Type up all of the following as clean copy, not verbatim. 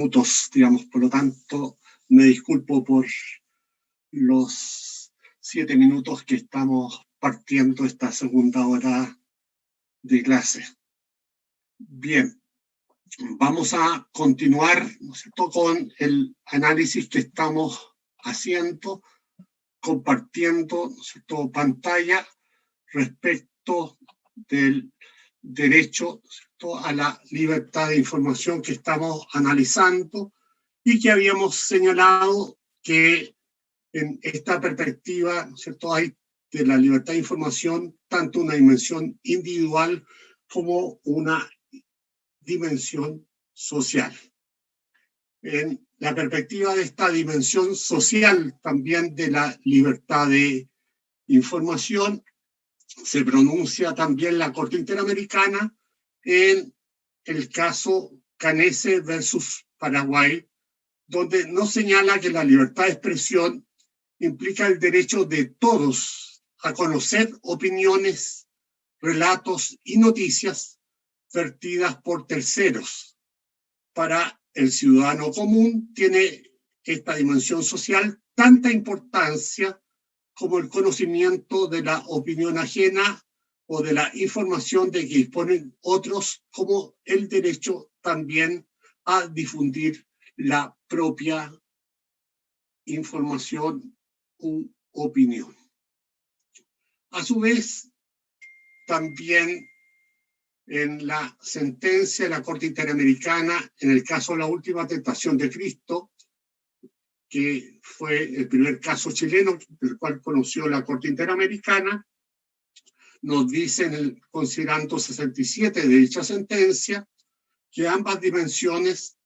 minutos, digamos, por lo tanto, me disculpo por los 7 minutos que estamos partiendo esta segunda hora de clase. Bien, vamos a continuar, ¿no es cierto?, con el análisis que estamos haciendo, compartiendo, ¿no es cierto?, pantalla respecto del derecho, ¿no es cierto?, a la libertad de información que estamos analizando y que habíamos señalado que en esta perspectiva, ¿no es cierto?, hay de la libertad de información tanto una dimensión individual como una dimensión social. En la perspectiva de esta dimensión social también de la libertad de información, se pronuncia también la Corte Interamericana en el caso Canese versus Paraguay, donde no señala que la libertad de expresión implica el derecho de todos a conocer opiniones, relatos y noticias vertidas por terceros. Para el ciudadano común tiene esta dimensión social tanta importancia como el conocimiento de la opinión ajena o de la información de que disponen otros, como el derecho también a difundir la propia información u opinión. A su vez, también en la sentencia de la Corte Interamericana, en el caso de la última tentación de Cristo, que fue el primer caso chileno del cual conoció la Corte Interamericana, nos dice en el considerando 67 de dicha sentencia que ambas dimensiones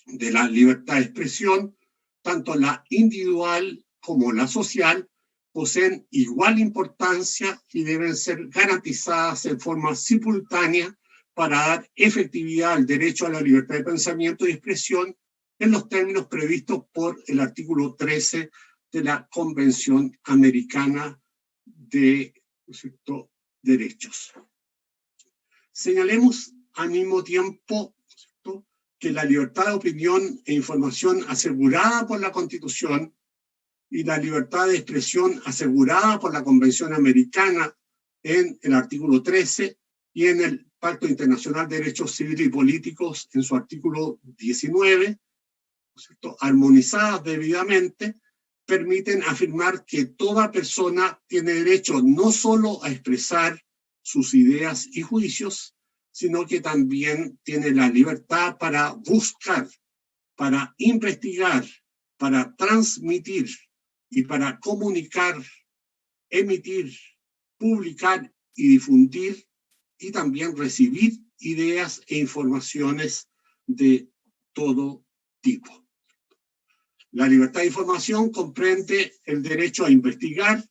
de la libertad de expresión, tanto la individual como la social, poseen igual importancia y deben ser garantizadas en forma simultánea para dar efectividad al derecho a la libertad de pensamiento y expresión en los términos previstos por el artículo 13 de la Convención Americana de Derechos. Señalemos al mismo tiempo que la libertad de opinión e información asegurada por la Constitución y la libertad de expresión asegurada por la Convención Americana en el artículo 13 y en el Pacto Internacional de Derechos Civiles y Políticos en su artículo 19, ¿cierto?, armonizadas debidamente, permiten afirmar que toda persona tiene derecho no solo a expresar sus ideas y juicios, sino que también tiene la libertad para buscar, para investigar, para transmitir y para comunicar, emitir, publicar y difundir, y también recibir ideas e informaciones de todo tipo. La libertad de información comprende el derecho a investigar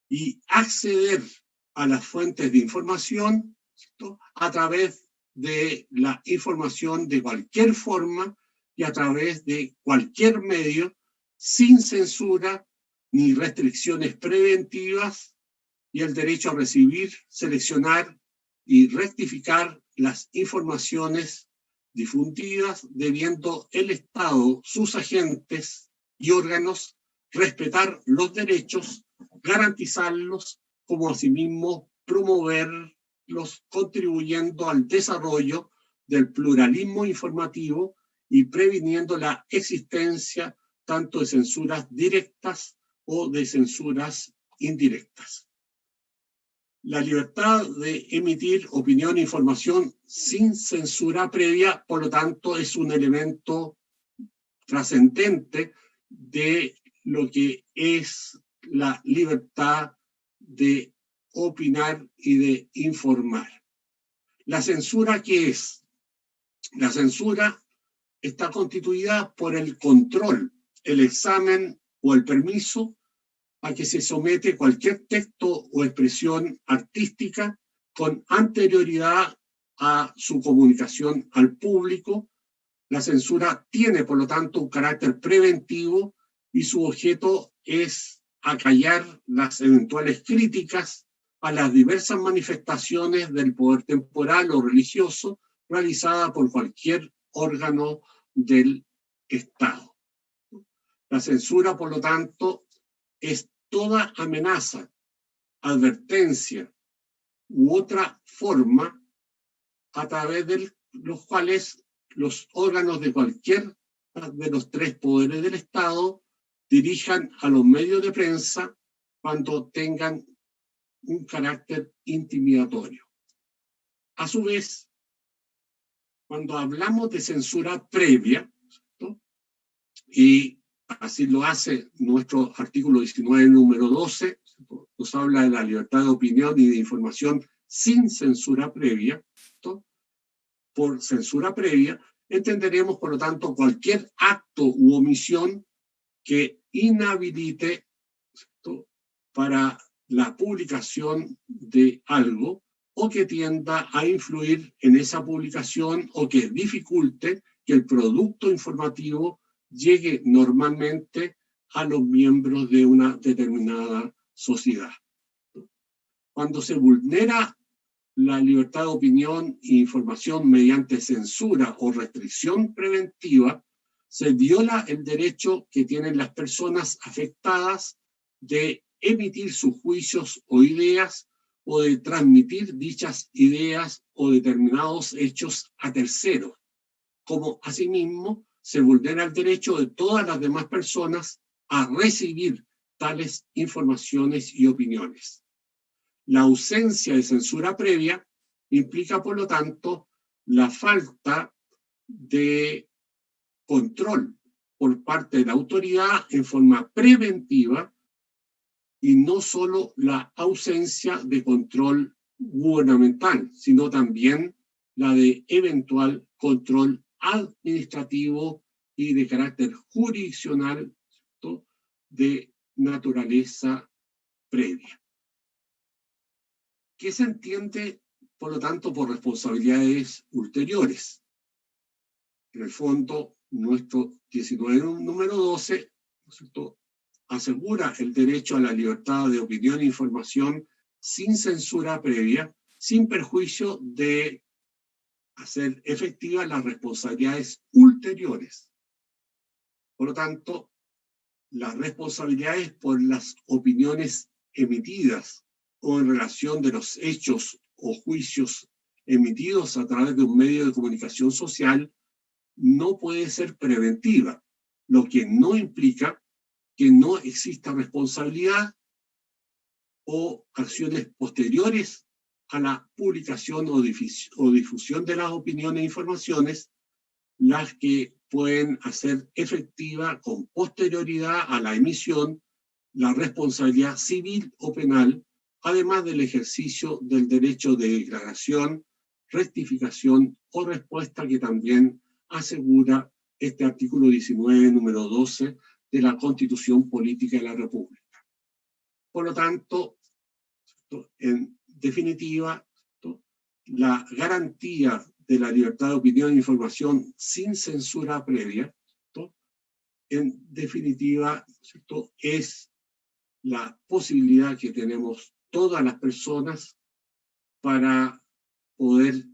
y acceder a las fuentes de información, ¿cierto?, a través de la información de cualquier forma y a través de cualquier medio, sin censura ni restricciones preventivas, y el derecho a recibir, seleccionar y rectificar las informaciones difundidas, debiendo el Estado, sus agentes y órganos respetar los derechos, garantizarlos, como asimismo promoverlos, contribuyendo al desarrollo del pluralismo informativo y previniendo la existencia tanto de censuras directas o de censuras indirectas. La libertad de emitir opinión e información sin censura previa, por lo tanto, es un elemento trascendente de lo que es la libertad de opinar y de informar. ¿La censura qué es? La censura está constituida por el control, el examen o el permiso a que se somete cualquier texto o expresión artística con anterioridad a su comunicación al público. La censura tiene, por lo tanto, un carácter preventivo y su objeto es acallar las eventuales críticas a las diversas manifestaciones del poder temporal o religioso realizada por cualquier órgano del Estado. La censura, por lo tanto, es toda amenaza, advertencia u otra forma a través de los cuales los órganos de cualquier de los tres poderes del Estado dirijan a los medios de prensa cuando tengan un carácter intimidatorio. A su vez, cuando hablamos de censura previa, ¿no? Y así lo hace nuestro artículo 19, número 12, nos habla de la libertad de opinión y de información sin censura previa, ¿no? Por censura previa, entenderemos, por lo tanto, cualquier acto u omisión que inhabilite, ¿no?, para la publicación de algo o que tienda a influir en esa publicación o que dificulte que el producto informativo llegue normalmente a los miembros de una determinada sociedad. Cuando se vulnera la libertad de opinión e información mediante censura o restricción preventiva, se viola el derecho que tienen las personas afectadas de emitir sus juicios o ideas o de transmitir dichas ideas o determinados hechos a terceros, como asimismo se vulnera el derecho de todas las demás personas a recibir tales informaciones y opiniones. La ausencia de censura previa implica, por lo tanto, la falta de control por parte de la autoridad en forma preventiva y no solo la ausencia de control gubernamental, sino también la de eventual control administrativo y de carácter jurisdiccional, ¿no?, de naturaleza previa. ¿Qué se entiende, por lo tanto, por responsabilidades ulteriores? En el fondo, nuestro 19, número 12, ¿no es cierto?, asegura el derecho a la libertad de opinión e información sin censura previa, sin perjuicio de hacer efectivas las responsabilidades ulteriores. Por lo tanto, las responsabilidades por las opiniones emitidas o en relación de los hechos o juicios emitidos a través de un medio de comunicación social no puede ser preventiva, lo que no implica que no exista responsabilidad o acciones posteriores a la publicación o difusión de las opiniones e informaciones, las que pueden hacer efectiva con posterioridad a la emisión la responsabilidad civil o penal, además del ejercicio del derecho de declaración, rectificación o respuesta que también asegura este artículo 19, número 12 de la Constitución Política de la República. Por lo tanto, en definitiva, la garantía de la libertad de opinión e información sin censura previa, en definitiva, es la posibilidad que tenemos todas las personas para poder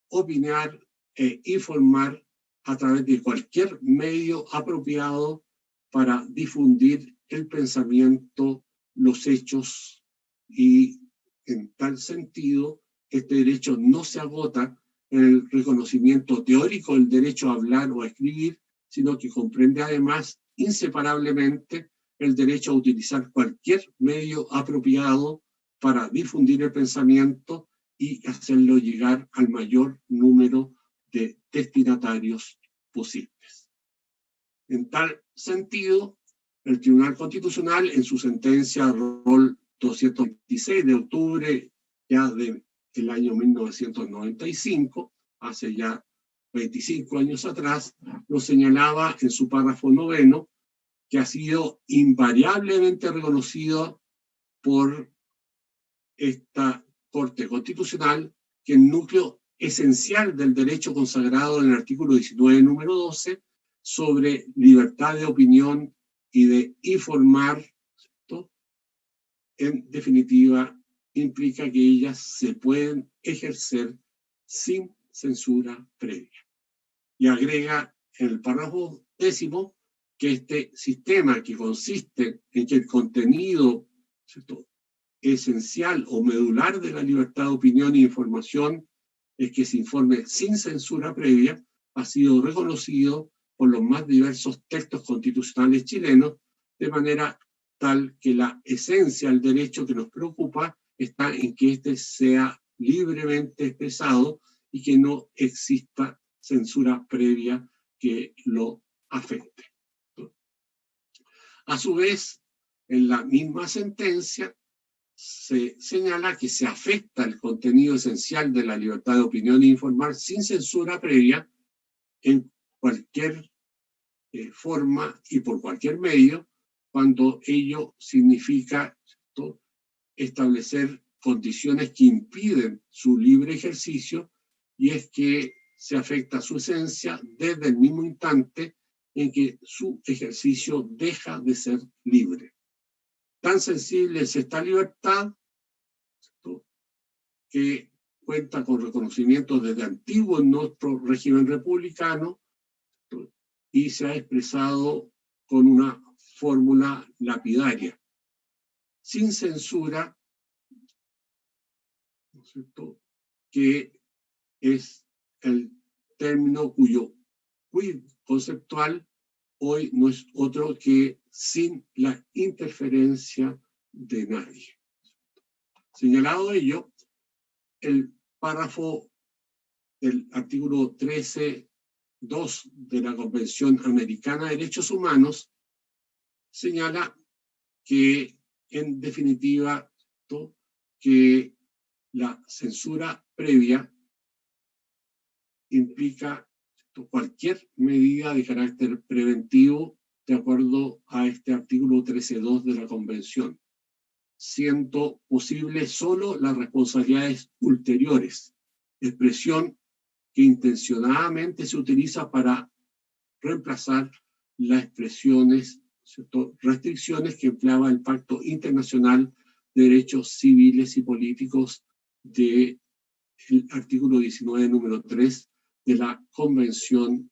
opinar e informar a través de cualquier medio apropiado para difundir el pensamiento, los hechos, y en tal sentido este derecho no se agota en el reconocimiento teórico del derecho a hablar o a escribir, sino que comprende además inseparablemente el derecho a utilizar cualquier medio apropiado para difundir el pensamiento y hacerlo llegar al mayor número de destinatarios posibles. En tal sentido, el Tribunal Constitucional, en su sentencia Rol 226 de octubre ya del año 1995, hace ya 25 años atrás, lo señalaba en su párrafo 9, que ha sido invariablemente reconocido por esta Corte Constitucional, que el núcleo esencial del derecho consagrado en el artículo 19, número 12, sobre libertad de opinión y de informar, ¿cierto?, en definitiva, implica que ellas se pueden ejercer sin censura previa. Y agrega en el párrafo 10º que este sistema, que consiste en que el contenido, ¿cierto?, esencial o medular de la libertad de opinión e información es que se informe sin censura previa, ha sido reconocido por los más diversos textos constitucionales chilenos, de manera tal que la esencia del derecho que nos preocupa está en que éste sea libremente expresado y que no exista censura previa que lo afecte. A su vez, en la misma sentencia se señala que se afecta el contenido esencial de la libertad de opinión e informar sin censura previa en cualquier forma y por cualquier medio, cuando ello significa, ¿cierto?, establecer condiciones que impiden su libre ejercicio, y es que se afecta su esencia desde el mismo instante en que su ejercicio deja de ser libre. Tan sensible es esta libertad, ¿cierto?, que cuenta con reconocimiento desde antiguo en nuestro régimen republicano, ¿cierto?, y se ha expresado con una fórmula lapidaria: sin censura, ¿no es cierto?, que es el término cuyo quid conceptual hoy no es otro que sin la interferencia de nadie. Señalado ello, el párrafo del artículo 13.2 de la Convención Americana de Derechos Humanos señala que, en definitiva, que la censura previa implica cualquier medida de carácter preventivo de acuerdo a este artículo 13.2 de la Convención, siendo posible solo las responsabilidades ulteriores, expresión que intencionadamente se utiliza para reemplazar las expresiones, ¿cierto?, restricciones que empleaba el Pacto Internacional de Derechos Civiles y Políticos del artículo 19, número 3 de la Convención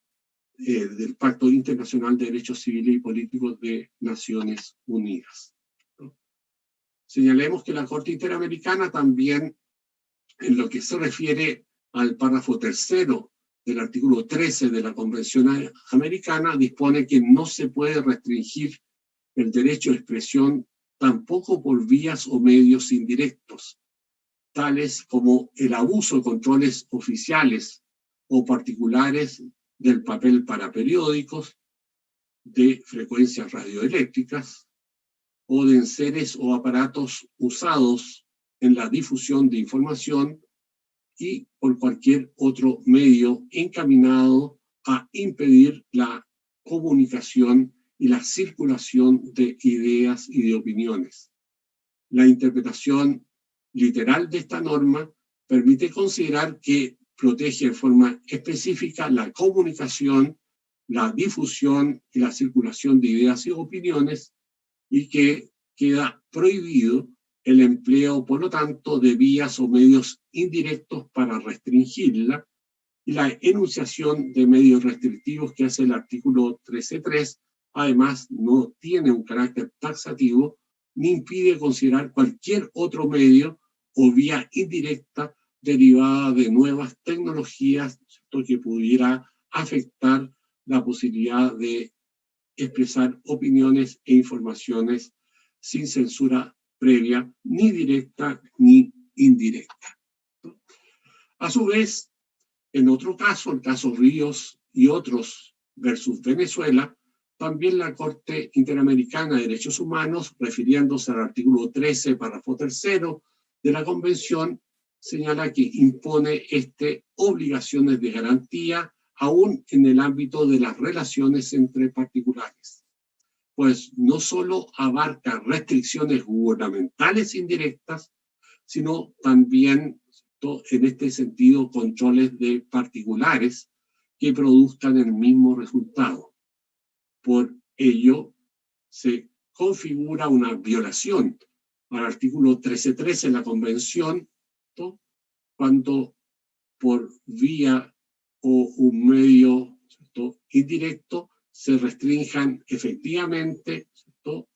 del Pacto Internacional de Derechos Civiles y Políticos de Naciones Unidas, ¿no? Señalemos que la Corte Interamericana también, en lo que se refiere al párrafo 3º del artículo 13 de la Convención Americana, dispone que no se puede restringir el derecho de expresión tampoco por vías o medios indirectos, tales como el abuso de controles oficiales o particulares del papel para periódicos, de frecuencias radioeléctricas o de enseres o aparatos usados en la difusión de información, y por cualquier otro medio encaminado a impedir la comunicación y la circulación de ideas y de opiniones. La interpretación literal de esta norma permite considerar que protege de forma específica la comunicación, la difusión y la circulación de ideas y opiniones, y que queda prohibido el empleo, por lo tanto, de vías o medios indirectos para restringirla, y la enunciación de medios restrictivos que hace el artículo 13.3, además, no tiene un carácter taxativo ni impide considerar cualquier otro medio o vía indirecta derivada de nuevas tecnologías, ¿cierto?, que pudiera afectar la posibilidad de expresar opiniones e informaciones sin censura previa, ni directa ni indirecta. A su vez, en otro caso, el caso Ríos y otros versus Venezuela, también la Corte Interamericana de Derechos Humanos, refiriéndose al artículo 13, párrafo 3º de la Convención, señala que impone obligaciones de garantía aún en el ámbito de las relaciones entre particulares, pues no solo abarca restricciones gubernamentales indirectas, sino también, en este sentido, controles de particulares que produzcan el mismo resultado. Por ello, se configura una violación al artículo 13.3 de la Convención, ¿no?, cuando por vía o un medio ¿cierto?, indirecto, se restrinjan efectivamente, ¿cierto?,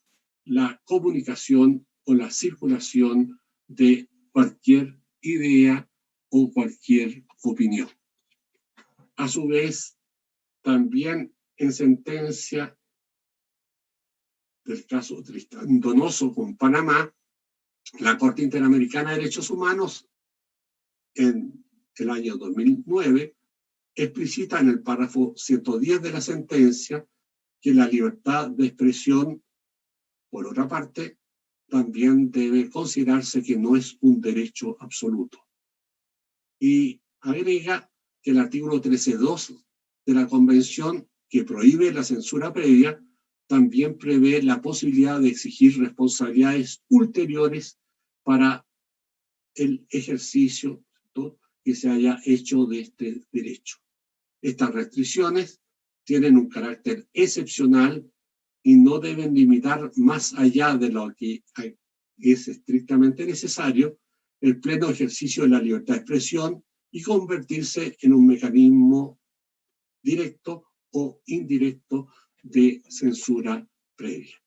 la comunicación o la circulación de cualquier idea o cualquier opinión. A su vez, también en sentencia del caso Tristán Donoso con Panamá, la Corte Interamericana de Derechos Humanos en el año 2009 explicita en el párrafo 110 de la sentencia que la libertad de expresión, por otra parte, también debe considerarse que no es un derecho absoluto. Y agrega que el artículo 13.2 de la Convención, que prohíbe la censura previa, también prevé la posibilidad de exigir responsabilidades ulteriores para el ejercicio, ¿no?, que se haya hecho de este derecho. Estas restricciones tienen un carácter excepcional y no deben limitar más allá de lo que es estrictamente necesario el pleno ejercicio de la libertad de expresión y convertirse en un mecanismo directo o indirecto de censura previa,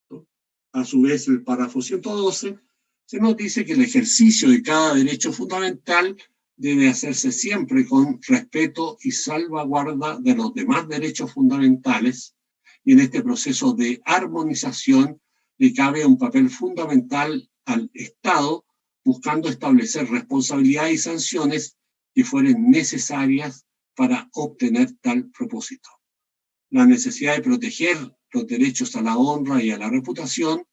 ¿no? A su vez, el párrafo 112 se nos dice que el ejercicio de cada derecho fundamental debe hacerse siempre con respeto y salvaguarda de los demás derechos fundamentales, y en este proceso de armonización le cabe un papel fundamental al Estado, buscando establecer responsabilidades y sanciones que fueren necesarias para obtener tal propósito. La necesidad de proteger los derechos a la honra y a la reputación,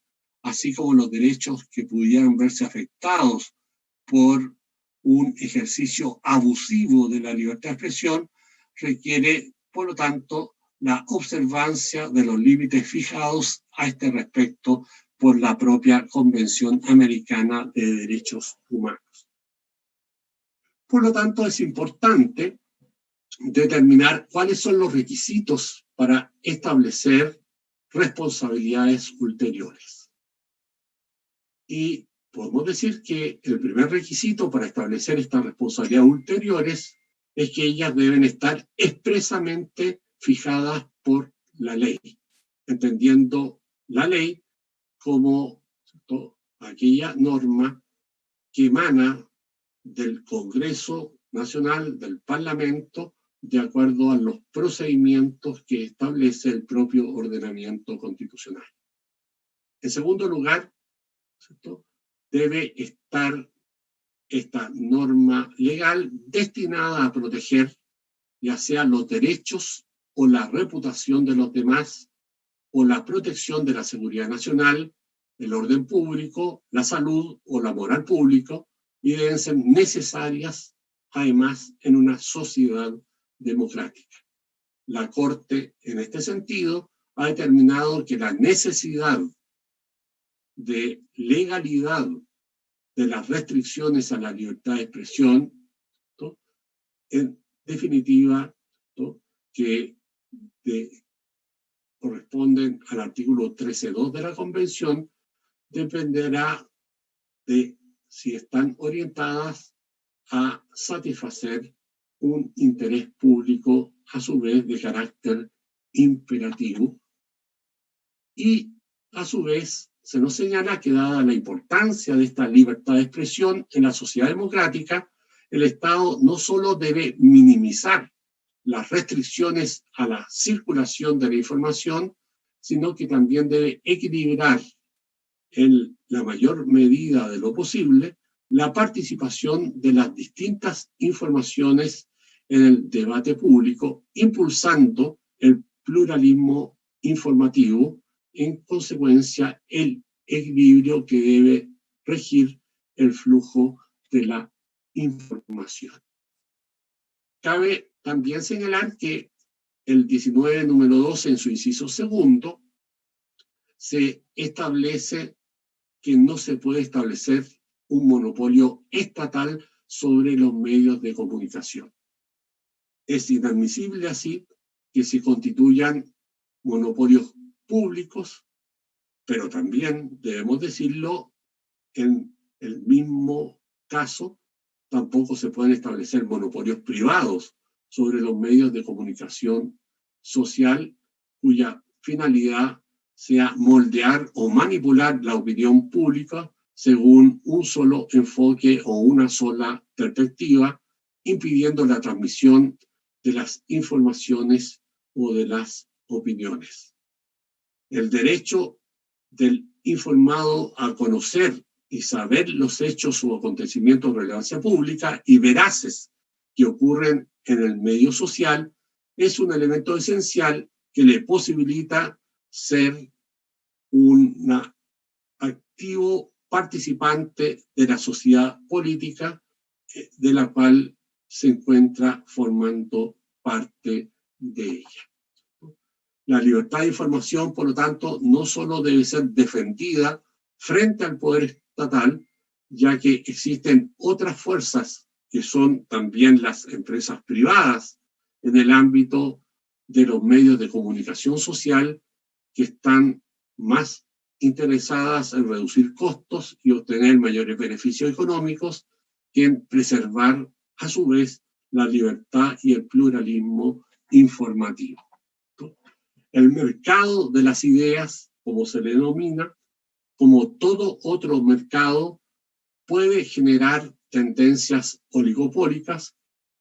así como los derechos que pudieran verse afectados por un ejercicio abusivo de la libertad de expresión, requiere, por lo tanto, la observancia de los límites fijados a este respecto por la propia Convención Americana de Derechos Humanos. Por lo tanto, es importante determinar cuáles son los requisitos para establecer responsabilidades ulteriores. Y podemos decir que el primer requisito para establecer estas responsabilidades ulteriores es que ellas deben estar expresamente fijadas por la ley, entendiendo la ley como, ¿cierto?, aquella norma que emana del Congreso Nacional, del Parlamento, de acuerdo a los procedimientos que establece el propio ordenamiento constitucional. En segundo lugar, ¿cierto?, debe estar esta norma legal destinada a proteger ya sea los derechos o la reputación de los demás, o la protección de la seguridad nacional, el orden público, la salud o la moral público, y deben ser necesarias, además, en una sociedad democrática. La Corte, en este sentido, ha determinado que la necesidad de legalidad de las restricciones a la libertad de expresión, ¿no?, en definitiva, ¿no?, que corresponden al artículo 13.2 de la Convención, dependerá de si están orientadas a satisfacer un interés público, a su vez de carácter imperativo, y a su vez se nos señala que dada la importancia de esta libertad de expresión en la sociedad democrática, el Estado no solo debe minimizar las restricciones a la circulación de la información, sino que también debe equilibrar en la mayor medida de lo posible la participación de las distintas informaciones en el debate público, impulsando el pluralismo informativo, en consecuencia el equilibrio que debe regir el flujo de la información. Cabe también señalar que el 19, número 12, en su inciso segundo, se establece que no se puede establecer un monopolio estatal sobre los medios de comunicación. Es inadmisible así que se constituyan monopolios públicos, pero también, debemos decirlo, en el mismo caso, tampoco se pueden establecer monopolios privados sobre los medios de comunicación social cuya finalidad sea moldear o manipular la opinión pública según un solo enfoque o una sola perspectiva, impidiendo la transmisión de las informaciones o de las opiniones. El derecho del informado a conocer y saber los hechos o acontecimientos de relevancia pública y veraces que ocurren en el medio social es un elemento esencial que le posibilita ser un activo participante de la sociedad política de la cual se encuentra formando parte de ella. La libertad de información, por lo tanto, no solo debe ser defendida frente al poder estatal, ya que existen otras fuerzas que son también las empresas privadas en el ámbito de los medios de comunicación social que están más interesadas en reducir costos y obtener mayores beneficios económicos que en preservar, a su vez, la libertad y el pluralismo informativo. El mercado de las ideas, como se le denomina, como todo otro mercado, puede generar tendencias oligopólicas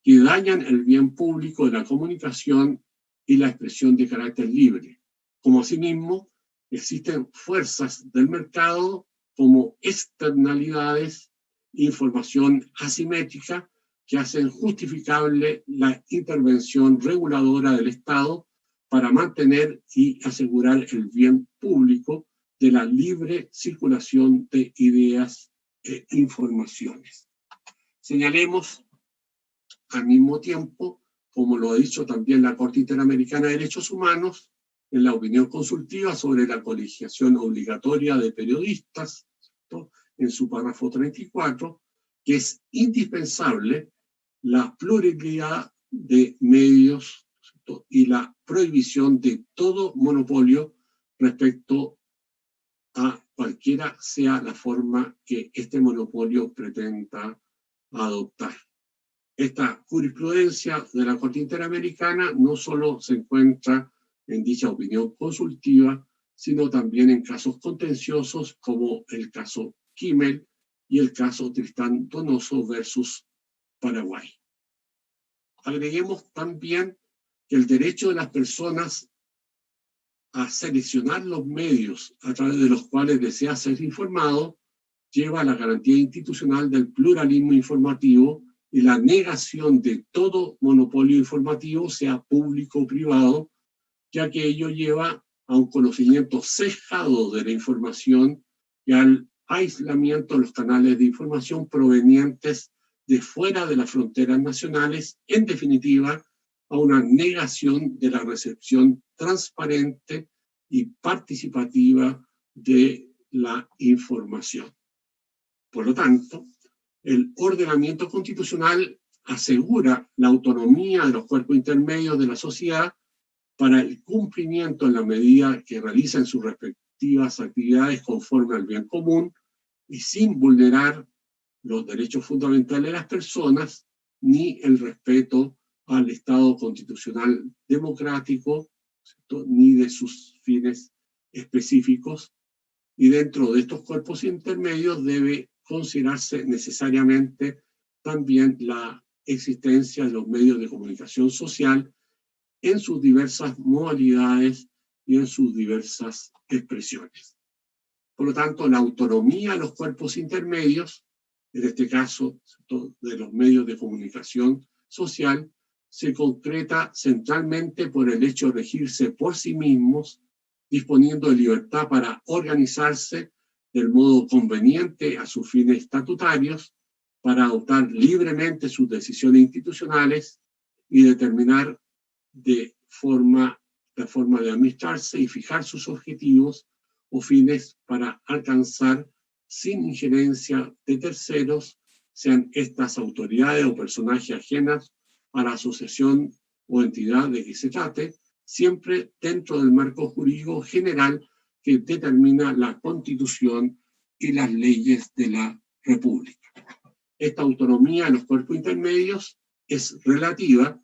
que dañan el bien público de la comunicación y la expresión de carácter libre. Como asimismo, existen fuerzas del mercado como externalidades, información asimétrica, que hacen justificable la intervención reguladora del Estado para mantener y asegurar el bien público de la libre circulación de ideas e informaciones. Señalemos al mismo tiempo, como lo ha dicho también la Corte Interamericana de Derechos Humanos, en la opinión consultiva sobre la colegiación obligatoria de periodistas, ¿no?, en su párrafo 34, que es indispensable la pluralidad de medios, ¿cierto?, y la prohibición de todo monopolio respecto a cualquiera sea la forma que este monopolio pretenda adoptar. Esta jurisprudencia de la Corte Interamericana no solo se encuentra en dicha opinión consultiva, sino también en casos contenciosos como el caso Kimmel y el caso Tristán Donoso versus Paraguay. Agreguemos también que el derecho de las personas a seleccionar los medios a través de los cuales desea ser informado lleva a la garantía institucional del pluralismo informativo y la negación de todo monopolio informativo, sea público o privado, ya que ello lleva a un conocimiento cejado de la información y al aislamiento de los canales de información provenientes de fuera de las fronteras nacionales, en definitiva, a una negación de la recepción transparente y participativa de la información. Por lo tanto, el ordenamiento constitucional asegura la autonomía de los cuerpos intermedios de la sociedad para el cumplimiento en la medida que realicen sus respectivas actividades conforme al bien común y sin vulnerar los derechos fundamentales de las personas ni el respeto al Estado constitucional democrático, ¿cierto?, ni de sus fines específicos. Y dentro de estos cuerpos intermedios debe considerarse necesariamente también la existencia de los medios de comunicación social en sus diversas modalidades y en sus diversas expresiones. Por lo tanto, la autonomía de los cuerpos intermedios, en este caso de los medios de comunicación social, se concreta centralmente por el hecho de regirse por sí mismos, disponiendo de libertad para organizarse del modo conveniente a sus fines estatutarios, para adoptar libremente sus decisiones institucionales y determinar la forma de administrarse y fijar sus objetivos o fines para alcanzar sin injerencia de terceros, sean estas autoridades o personajes ajenas a la asociación o entidad de que se trate, siempre dentro del marco jurídico general que determina la Constitución y las leyes de la República. Esta autonomía de los cuerpos intermedios es relativa,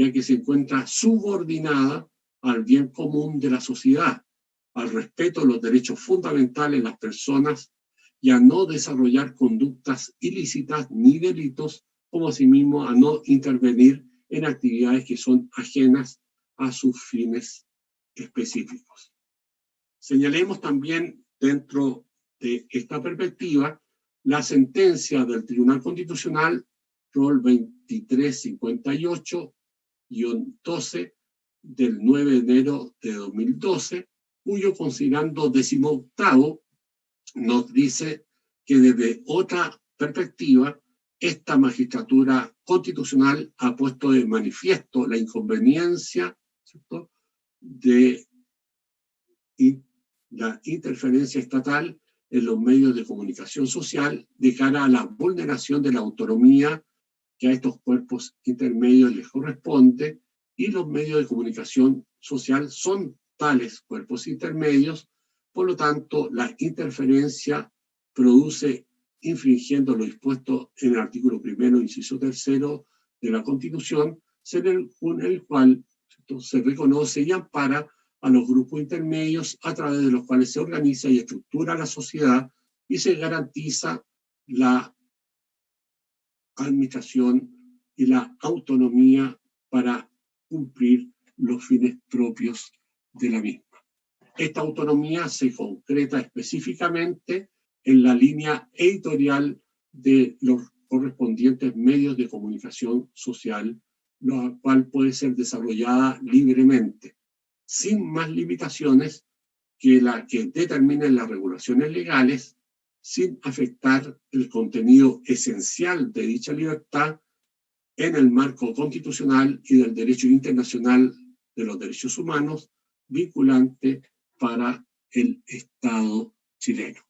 ya que se encuentra subordinada al bien común de la sociedad, al respeto de los derechos fundamentales de las personas y a no desarrollar conductas ilícitas ni delitos, como asimismo a no intervenir en actividades que son ajenas a sus fines específicos. Señalemos también dentro de esta perspectiva la sentencia del Tribunal Constitucional ROL 2358-12 del 9 de enero de 2012, cuyo considerando 18º nos dice que desde otra perspectiva esta magistratura constitucional ha puesto de manifiesto la inconveniencia, ¿cierto?, de la interferencia estatal en los medios de comunicación social de cara a la vulneración de la autonomía que a estos cuerpos intermedios les corresponde, y los medios de comunicación social son tales cuerpos intermedios. Por lo tanto, la interferencia produce, infringiendo lo dispuesto en el artículo 1, inciso 3 de la Constitución, con el cual se reconoce y ampara a los grupos intermedios a través de los cuales se organiza y estructura la sociedad y se garantiza la administración y la autonomía para cumplir los fines propios de la misma. Esta autonomía se concreta específicamente en la línea editorial de los correspondientes medios de comunicación social, la cual puede ser desarrollada libremente, sin más limitaciones que la que determinen las regulaciones legales, sin afectar el contenido esencial de dicha libertad en el marco constitucional y del derecho internacional de los derechos humanos vinculante para el Estado chileno.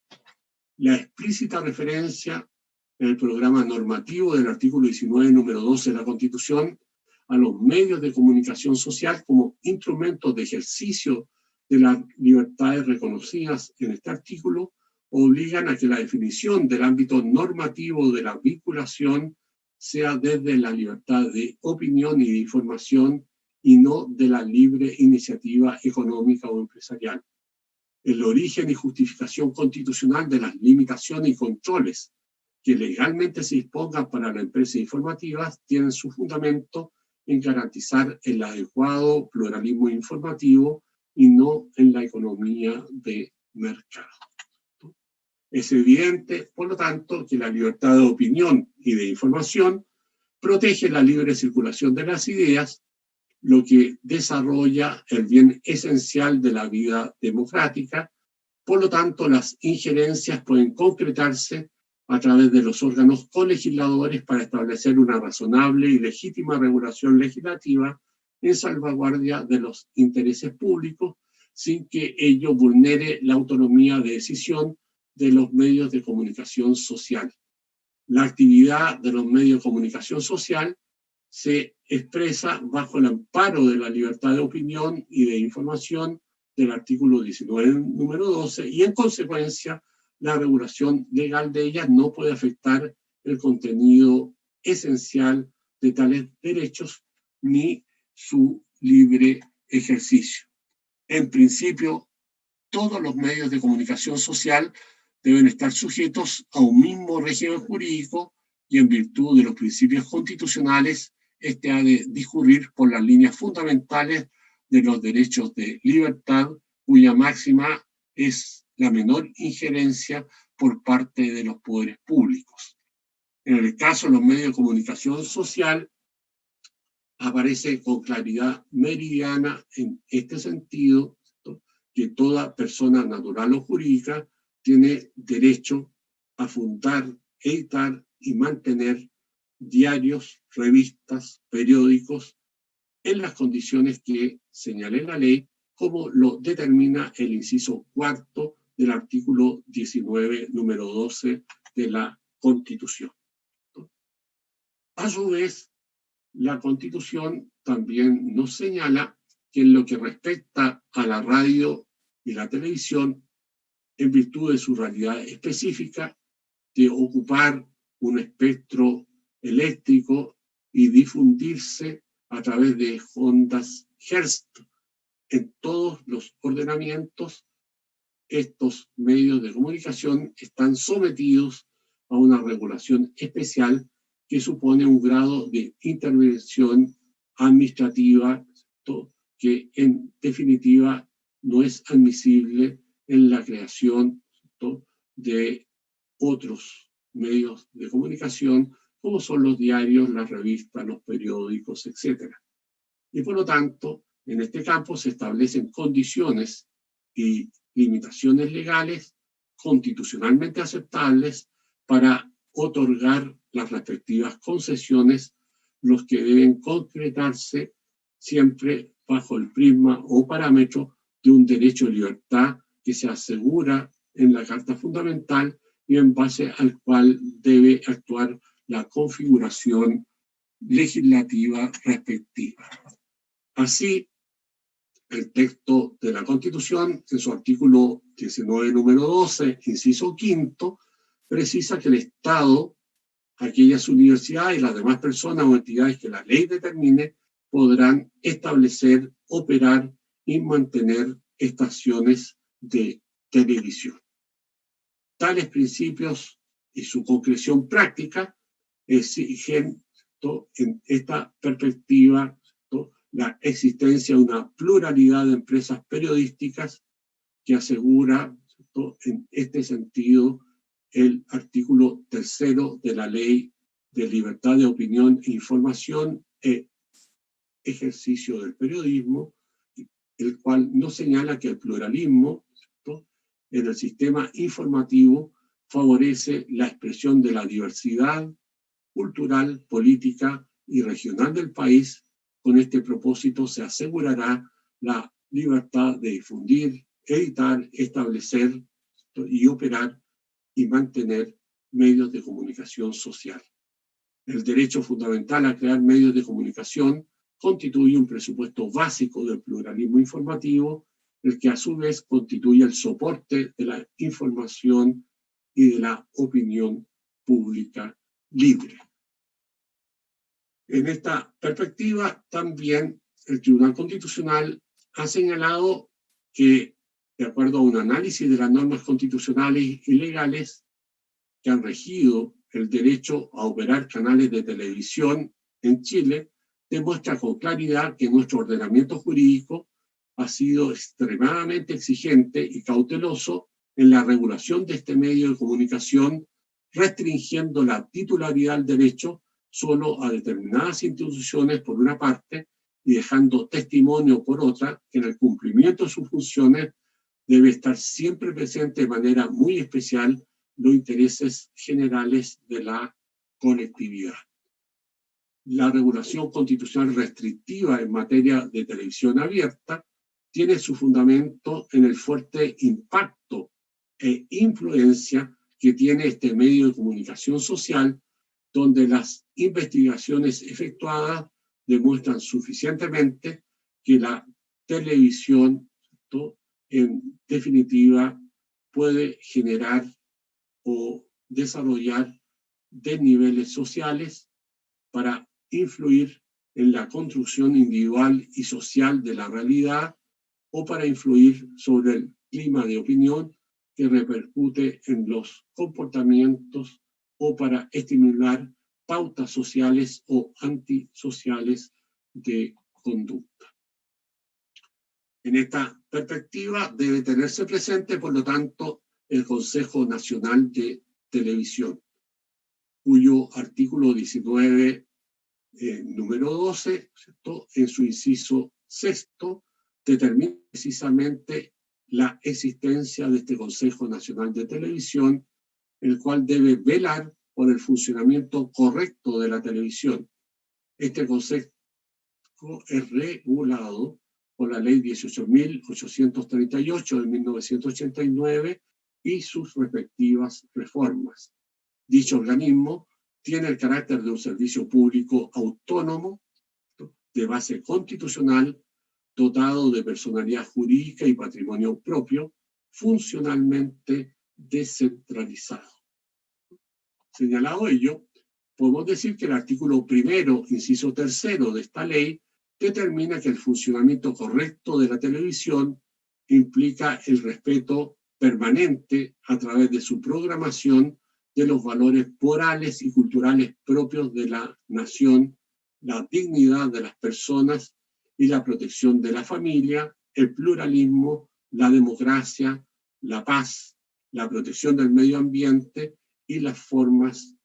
La explícita referencia en el programa normativo del artículo 19, número 12 de la Constitución, a los medios de comunicación social como instrumentos de ejercicio de las libertades reconocidas en este artículo, obligan a que la definición del ámbito normativo de la vinculación sea desde la libertad de opinión y de información y no de la libre iniciativa económica o empresarial. El origen y justificación constitucional de las limitaciones y controles que legalmente se dispongan para las empresas informativas tienen su fundamento en garantizar el adecuado pluralismo informativo y no en la economía de mercado. Es evidente, por lo tanto, que la libertad de opinión y de información protege la libre circulación de las ideas, lo que desarrolla el bien esencial de la vida democrática. Por lo tanto, las injerencias pueden concretarse a través de los órganos colegisladores para establecer una razonable y legítima regulación legislativa en salvaguardia de los intereses públicos, sin que ello vulnere la autonomía de decisión de los medios de comunicación social. La actividad de los medios de comunicación social se expresa bajo el amparo de la libertad de opinión y de información del artículo 19, número 12, y en consecuencia la regulación legal de ellas no puede afectar el contenido esencial de tales derechos ni su libre ejercicio. En principio, todos los medios de comunicación social deben estar sujetos a un mismo régimen jurídico y en virtud de los principios constitucionales, este ha de discurrir por las líneas fundamentales de los derechos de libertad, cuya máxima es la menor injerencia por parte de los poderes públicos. En el caso de los medios de comunicación social, aparece con claridad meridiana en este sentido, ¿no?, que toda persona natural o jurídica tiene derecho a fundar, editar y mantener diarios, revistas, periódicos, en las condiciones que señale la ley, como lo determina el inciso 4 del artículo 19, número 12 de la Constitución. A su vez, la Constitución también nos señala que en lo que respecta a la radio y la televisión, en virtud de su realidad específica, de ocupar un espectro eléctrico y difundirse a través de ondas Hertz. En todos los ordenamientos, estos medios de comunicación están sometidos a una regulación especial que supone un grado de intervención administrativa que en definitiva no es admisible en la creación de otros medios de comunicación, como son los diarios, las revistas, los periódicos, etc. Y por lo tanto, en este campo se establecen condiciones y limitaciones legales constitucionalmente aceptables para otorgar las respectivas concesiones, los que deben concretarse siempre bajo el prisma o parámetro de un derecho de libertad que se asegura en la Carta Fundamental y en base al cual debe actuar la configuración legislativa respectiva. Así, el texto de la Constitución, en su artículo 19, número 12, inciso quinto, precisa que el Estado, aquellas universidades y las demás personas o entidades que la ley determine, podrán establecer, operar y mantener estaciones de televisión. Tales principios y su concreción práctica exigen en esta perspectiva la existencia de una pluralidad de empresas periodísticas que asegura en este sentido el artículo 3 de la Ley de Libertad de Opinión e Información e Ejercicio del Periodismo, el cual nos señala que el pluralismo en el sistema informativo favorece la expresión de la diversidad cultural, política y regional del país. Con este propósito se asegurará la libertad de difundir, editar, establecer y operar y mantener medios de comunicación social. El derecho fundamental a crear medios de comunicación constituye un presupuesto básico del pluralismo informativo, el que a su vez constituye el soporte de la información y de la opinión pública libre. En esta perspectiva, también el Tribunal Constitucional ha señalado que, de acuerdo a un análisis de las normas constitucionales y legales que han regido el derecho a operar canales de televisión en Chile, demuestra con claridad que nuestro ordenamiento jurídico ha sido extremadamente exigente y cauteloso en la regulación de este medio de comunicación, restringiendo la titularidad del derecho solo a determinadas instituciones por una parte y dejando testimonio por otra que en el cumplimiento de sus funciones debe estar siempre presente de manera muy especial los intereses generales de la colectividad. La regulación constitucional restrictiva en materia de televisión abierta tiene su fundamento en el fuerte impacto e influencia que tiene este medio de comunicación social, donde las investigaciones efectuadas demuestran suficientemente que la televisión, en definitiva, puede generar o desarrollar desniveles sociales para influir en la construcción individual y social de la realidad o para influir sobre el clima de opinión que repercute en los comportamientos o para estimular pautas sociales o antisociales de conducta. En esta perspectiva debe tenerse presente, por lo tanto, el Consejo Nacional de Televisión, cuyo artículo 19, número 12, ¿cierto?, en su inciso sexto, determina precisamente la existencia de este Consejo Nacional de Televisión, el cual debe velar por el funcionamiento correcto de la televisión. Este consejo es regulado por la Ley 18.838 de 1989 y sus respectivas reformas. Dicho organismo tiene el carácter de un servicio público autónomo, de base constitucional, dotado de personalidad jurídica y patrimonio propio, funcionalmente descentralizado. Señalado ello, podemos decir que el artículo 1, inciso 3 de esta ley determina que el funcionamiento correcto de la televisión implica el respeto permanente a través de su programación de los valores morales y culturales propios de la nación, la dignidad de las personas y la protección de la familia, el pluralismo, la democracia, la paz, la protección del medio ambiente y las formas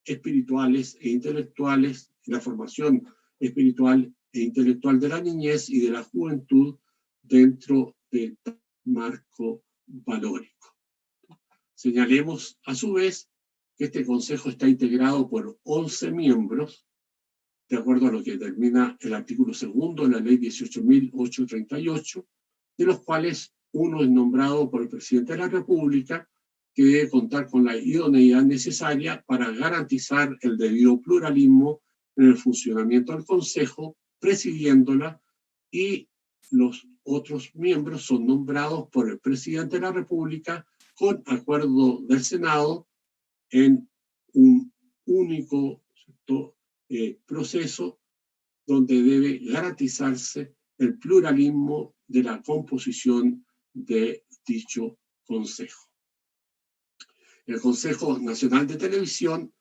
espirituales e intelectuales, la formación espiritual e intelectual de la niñez y de la juventud dentro de tal marco valórico. Señalemos a su vez que este Consejo está integrado por 11 miembros, de acuerdo a lo que determina el artículo 2 de la Ley 18.838, de los cuales uno es nombrado por el presidente de la República, que debe contar con la idoneidad necesaria para garantizar el debido pluralismo en el funcionamiento del Consejo, presidiéndola, y los otros miembros son nombrados por el presidente de la República con acuerdo del Senado en un único proceso donde debe garantizarse el pluralismo de la composición de dicho Consejo. El Consejo Nacional de Televisión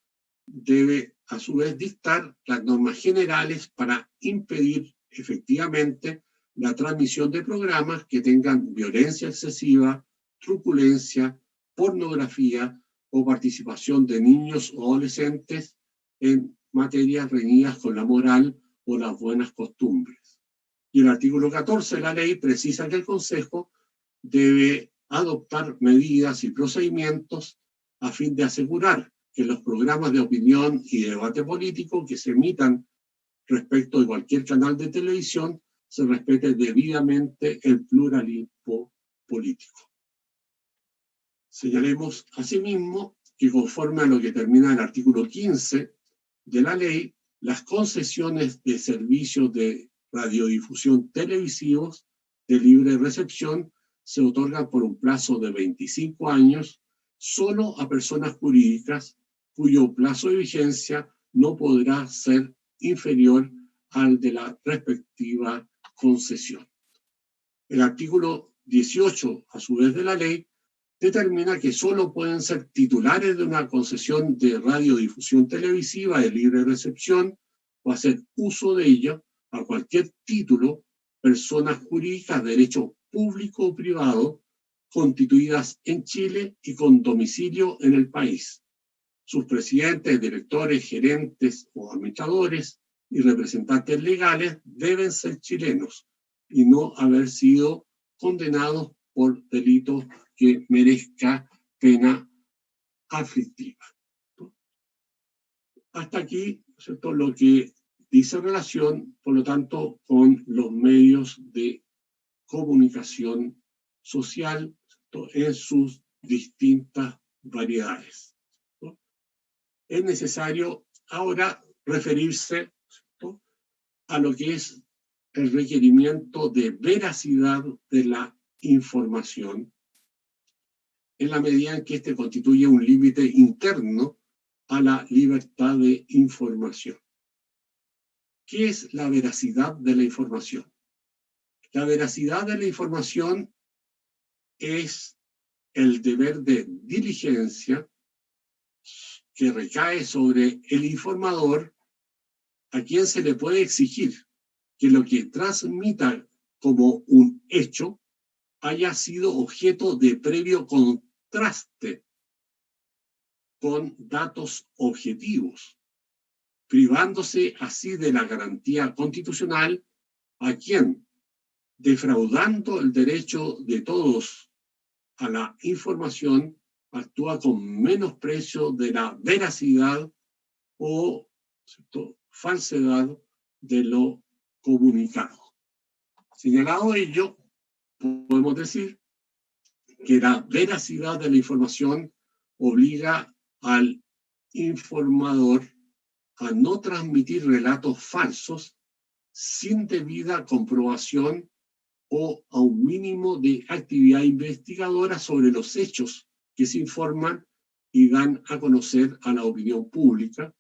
debe, a su vez, dictar las normas generales para impedir efectivamente la transmisión de programas que tengan violencia excesiva, truculencia, pornografía o participación de niños o adolescentes en materias reñidas con la moral o las buenas costumbres. Y el artículo 14 de la ley precisa que el Consejo debe adoptar medidas y procedimientos a fin de asegurar que los programas de opinión y debate político que se emitan respecto de cualquier canal de televisión se respete debidamente el pluralismo político. Señalemos asimismo que conforme a lo que termina el artículo 15 de la ley, las concesiones de servicios de radiodifusión televisivos de libre recepción se otorgan por un plazo de 25 años solo a personas jurídicas cuyo plazo de vigencia no podrá ser inferior al de la respectiva concesión. El artículo 18, a su vez de la ley, determina que solo pueden ser titulares de una concesión de radiodifusión televisiva de libre recepción o hacer uso de ella a cualquier título personas jurídicas de derecho público o privado constituidas en Chile y con domicilio en el país. Sus presidentes, directores, gerentes o administradores y representantes legales deben ser chilenos y no haber sido condenados por delitos que merezca pena aflictiva. Hasta aquí, ¿cierto?, lo que dice relación, por lo tanto, con los medios de comunicación social, ¿cierto?, en sus distintas variedades, ¿cierto? Es necesario ahora referirse, ¿cierto?, a lo que es el requerimiento de veracidad de la información, en la medida en que este constituye un límite interno a la libertad de información. ¿Qué es la veracidad de la información? La veracidad de la información es el deber de diligencia que recae sobre el informador, a quien se le puede exigir que lo que transmita como un hecho haya sido objeto de previo contraste con datos objetivos, privándose así de la garantía constitucional a quien, defraudando el derecho de todos a la información, actúa con menosprecio de la veracidad o, ¿cierto?, falsedad de lo comunicado. Señalado ello, podemos decir que la veracidad de la información obliga al informador a no transmitir relatos falsos sin debida comprobación o a un mínimo de actividad investigadora sobre los hechos que se informan y dan a conocer a la opinión pública,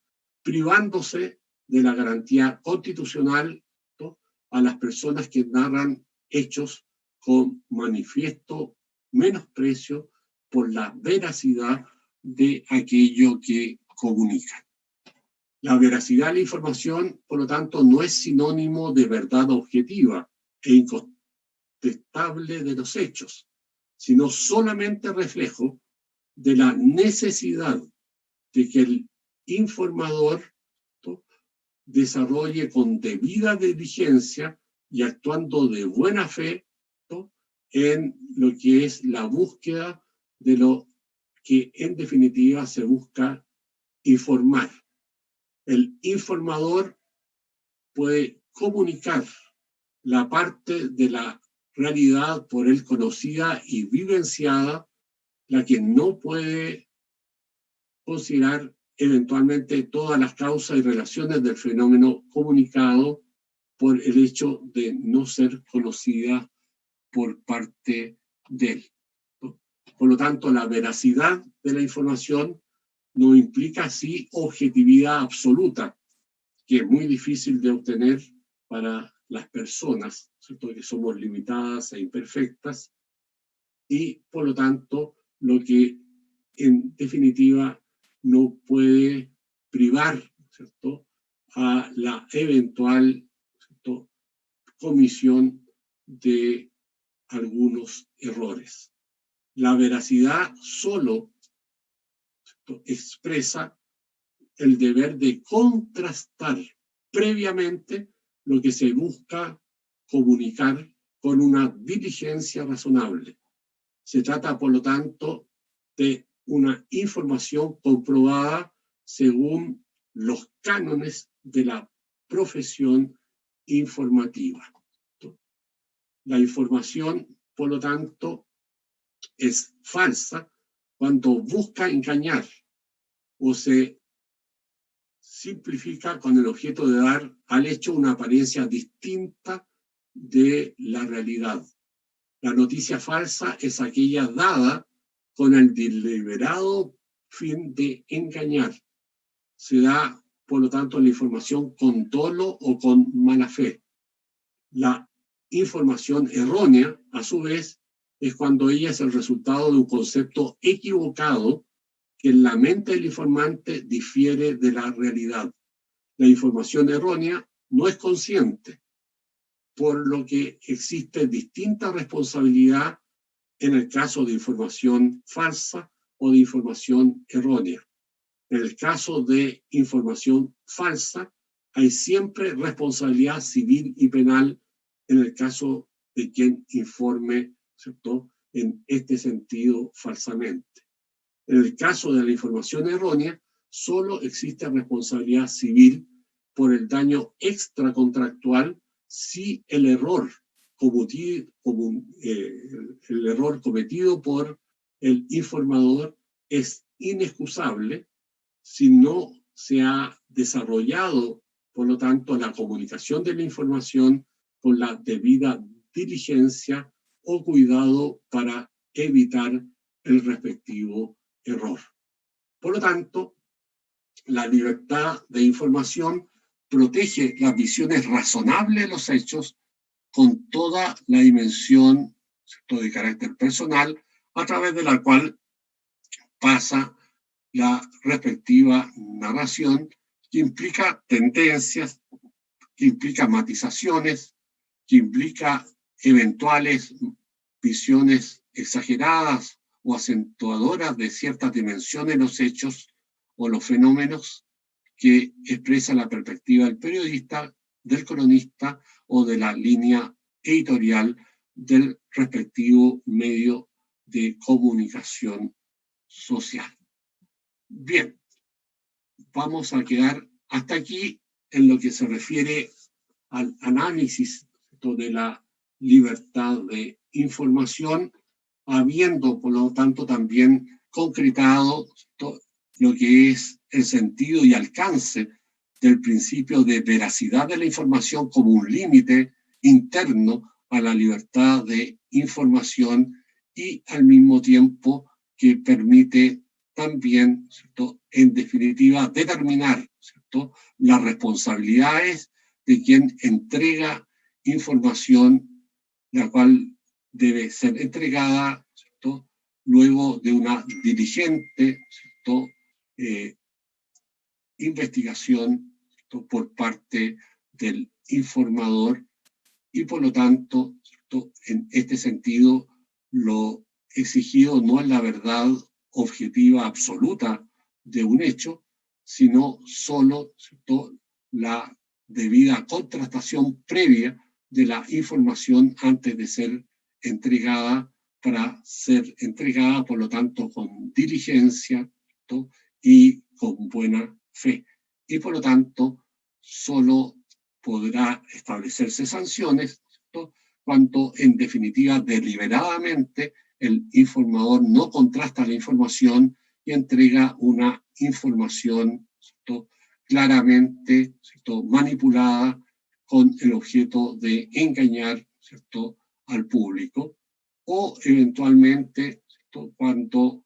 privándose de la garantía constitucional, ¿no?, a las personas que narran hechos con manifiesto menosprecio por la veracidad de aquello que comunican. La veracidad de la información, por lo tanto, no es sinónimo de verdad objetiva e incontestable de los hechos, sino solamente reflejo de la necesidad de que el informador, ¿no?, desarrolle con debida diligencia y actuando de buena fe, ¿no?, en lo que es la búsqueda de lo que en definitiva se busca informar. El informador puede comunicar la parte de la realidad por él conocida y vivenciada, la que no puede considerar eventualmente todas las causas y relaciones del fenómeno comunicado por el hecho de no ser conocida por parte de él. Por lo tanto, la veracidad de la información no implica así objetividad absoluta, que es muy difícil de obtener para las personas, ¿cierto?, que somos limitadas e imperfectas, y por lo tanto lo que en definitiva no puede privar, ¿cierto?, a la eventual, ¿cierto?, comisión de algunos errores. La veracidad solo, ¿cierto?, expresa el deber de contrastar previamente lo que se busca comunicar con una diligencia razonable. Se trata, por lo tanto, de una información comprobada según los cánones de la profesión informativa. La información, por lo tanto, es falsa cuando busca engañar o se simplifica con el objeto de dar al hecho una apariencia distinta de la realidad. La noticia falsa es aquella dada con el deliberado fin de engañar. Se da, por lo tanto, la información con dolo o con mala fe. La información errónea, a su vez, es cuando ella es el resultado de un concepto equivocado que en la mente del informante difiere de la realidad. La información errónea no es consciente, por lo que existe distinta responsabilidad en el caso de información falsa o de información errónea. En el caso de información falsa, hay siempre responsabilidad civil y penal en el caso de quien informe, ¿cierto?, en este sentido falsamente. En el caso de la información errónea, solo existe responsabilidad civil por el daño extracontractual si el error cometido por el informador es inexcusable, si no se ha desarrollado, por lo tanto, la comunicación de la información con la debida diligencia o cuidado para evitar el respectivo error. Por lo tanto, la libertad de información protege las visiones razonables de los hechos con toda la dimensión, ¿cierto?, de carácter personal, a través de la cual pasa la respectiva narración, que implica tendencias, que implica matizaciones, que implica eventuales visiones exageradas o acentuadoras de ciertas dimensiones de los hechos o los fenómenos, que expresa la perspectiva del periodista, del cronista o de la línea editorial del respectivo medio de comunicación social. Bien, vamos a quedar hasta aquí en lo que se refiere al análisis de la libertad de información, habiendo, por lo tanto, también concretado lo que es el sentido y alcance del principio de veracidad de la información como un límite interno a la libertad de información y al mismo tiempo que permite también, ¿cierto?, en definitiva, determinar, ¿cierto?, ¿cierto?, las responsabilidades de quien entrega información, la cual debe ser entregada, ¿cierto?, luego de una diligente, ¿cierto?, investigación, ¿cierto?, por parte del informador, y por lo tanto, ¿cierto?, en este sentido, lo exigido no es la verdad objetiva absoluta de un hecho, sino solo, ¿cierto?, la debida contrastación previa de la información antes de ser entregada, para ser entregada, por lo tanto, con diligencia, ¿cierto?, y con buena fe. Y por lo tanto, solo podrá establecerse sanciones, ¿cierto?, cuando en definitiva deliberadamente el informador no contrasta la información y entrega una información, ¿cierto?, claramente, ¿cierto?, manipulada con el objeto de engañar, ¿cierto?, al público, o eventualmente, ¿cierto?, cuando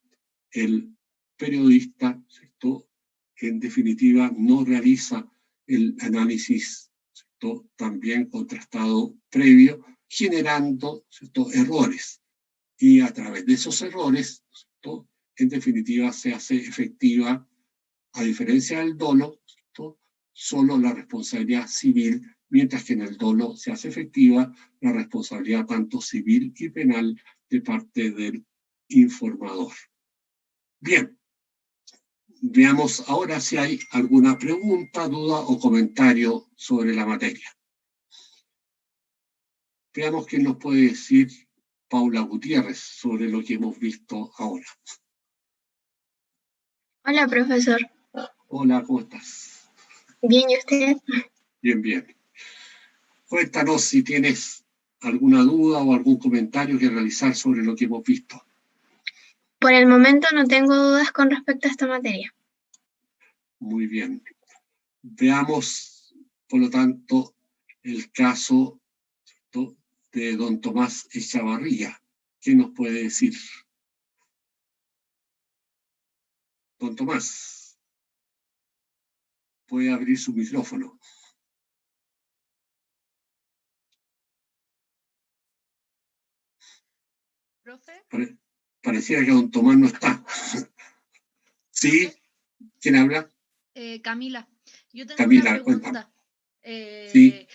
el periodista, ¿cierto?, en definitiva no realiza el análisis, ¿cierto?, también contrastado previo, generando, ¿cierto?, errores. Y a través de esos errores, ¿cierto?, en definitiva se hace efectiva, a diferencia del dolo, ¿cierto?, solo la responsabilidad civil, mientras que en el dolo se hace efectiva la responsabilidad tanto civil y penal de parte del informador. Bien, veamos ahora si hay alguna pregunta, duda o comentario sobre la materia. Veamos qué nos puede decir Paula Gutiérrez sobre lo que hemos visto ahora. Hola, profesor. Hola, ¿cómo estás? Bien, ¿y usted? Bien, bien. Cuéntanos si tienes alguna duda o algún comentario que realizar sobre lo que hemos visto. Por el momento no tengo dudas con respecto a esta materia. Muy bien. Veamos, por lo tanto, el caso, ¿cierto?, de don Tomás Echavarría. ¿Qué nos puede decir? Don Tomás, puede abrir su micrófono. ¿Profe? Pareciera que don Tomás no está. ¿Sí? ¿Quién habla? Camila, yo tengo Camila, una pregunta. Sí.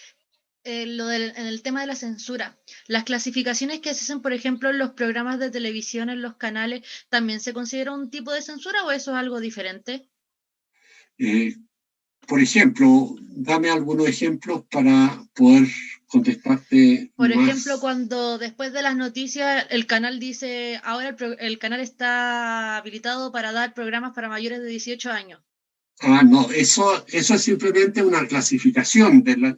En el tema de la censura, las clasificaciones que se hacen, por ejemplo, en los programas de televisión, en los canales, ¿también se considera un tipo de censura o eso es algo diferente? Por ejemplo, dame algunos ejemplos para poder contestarte Por más. ejemplo, cuando después de las noticias el canal dice, ahora el canal está habilitado para dar programas para mayores de 18 años. No, eso es simplemente una clasificación de las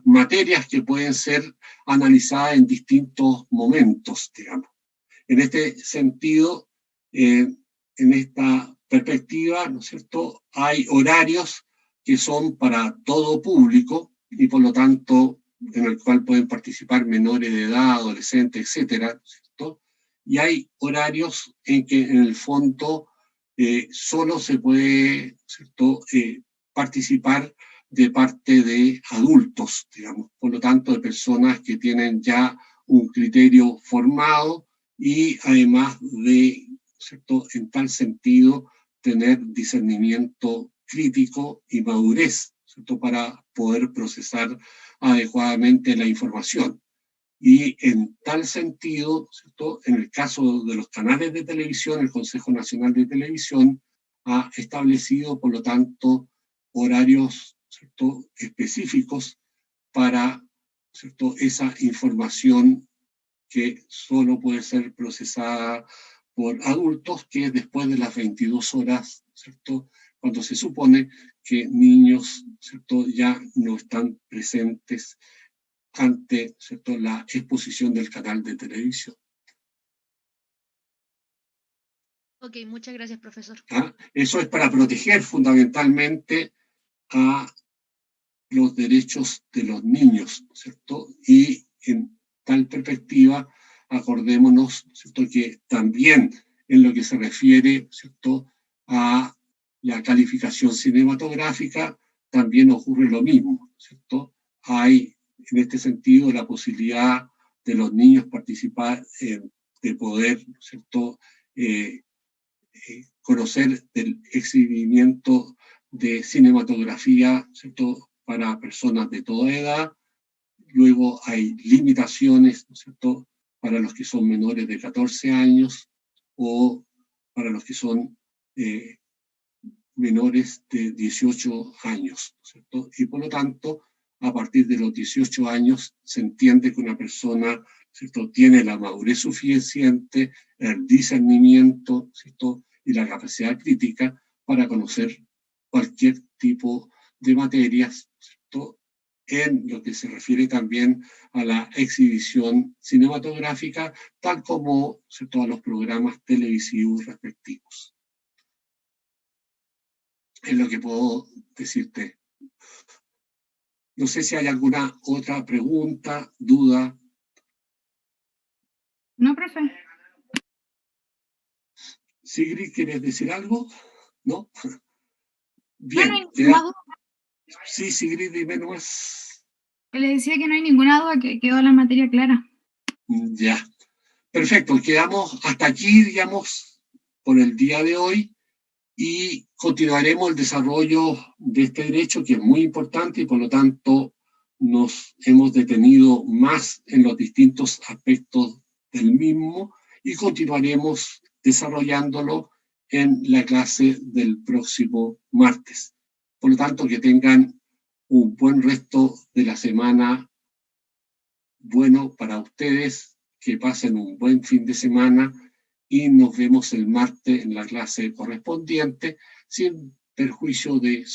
materias que pueden ser analizadas en distintos momentos, digamos. En este sentido, en esta perspectiva, ¿no es cierto?, hay horarios que son para todo público y por lo tanto en el cual pueden participar menores de edad, adolescentes, etcétera, ¿cierto? Y hay horarios en que en el fondo solo se puede, ¿cierto?, participar de parte de adultos, digamos, por lo tanto de personas que tienen ya un criterio formado y además de, ¿cierto?, en tal sentido, tener discernimiento crítico y madurez, ¿cierto?, para poder procesar adecuadamente la información. Y en tal sentido, ¿cierto?, en el caso de los canales de televisión, el Consejo Nacional de Televisión ha establecido, por lo tanto, horarios, ¿cierto?, específicos para, ¿cierto?, esa información que solo puede ser procesada por adultos, que es después de las 22 horas, ¿cierto?, cuando se supone que niños, ¿cierto?, ya no están presentes ante, ¿cierto?, la exposición del canal de televisión. Ok, muchas gracias, profesor. Eso es para proteger fundamentalmente a los derechos de los niños, ¿cierto? Y en tal perspectiva, acordémonos, ¿cierto?, que también en lo que se refiere, ¿cierto?, a la calificación cinematográfica también ocurre lo mismo, ¿cierto? Hay en este sentido la posibilidad de los niños participar, de poder, ¿cierto? Conocer del exhibimiento de cinematografía, ¿cierto? Para personas de toda edad. Luego hay limitaciones, ¿no es cierto?, para los que son menores de 14 años o para los que son menores de 18 años, ¿no es cierto? Y por lo tanto, a partir de los 18 años se entiende que una persona, ¿cierto?, tiene la madurez suficiente, el discernimiento, ¿cierto?, y la capacidad crítica para conocer cualquier tipo de materias, ¿cierto?, en lo que se refiere también a la exhibición cinematográfica, tal como, ¿cierto?, a los programas televisivos respectivos. Es lo que puedo decirte. No sé si hay alguna otra pregunta, duda. No, profe. Sigrid, ¿quieres decir algo? ¿No? Bien, Bien. no hay ninguna duda. Sí, Sigrid, dime nomás. Le decía que no hay ninguna duda, que quedó la materia clara. Ya. Perfecto, quedamos hasta aquí, digamos, por el día de hoy y continuaremos el desarrollo de este derecho que es muy importante y por lo tanto nos hemos detenido más en los distintos aspectos del mismo y continuaremos desarrollándolo en la clase del próximo martes. Por lo tanto, que tengan un buen resto de la semana, bueno para ustedes, que pasen un buen fin de semana y nos vemos el martes en la clase correspondiente, sin perjuicio de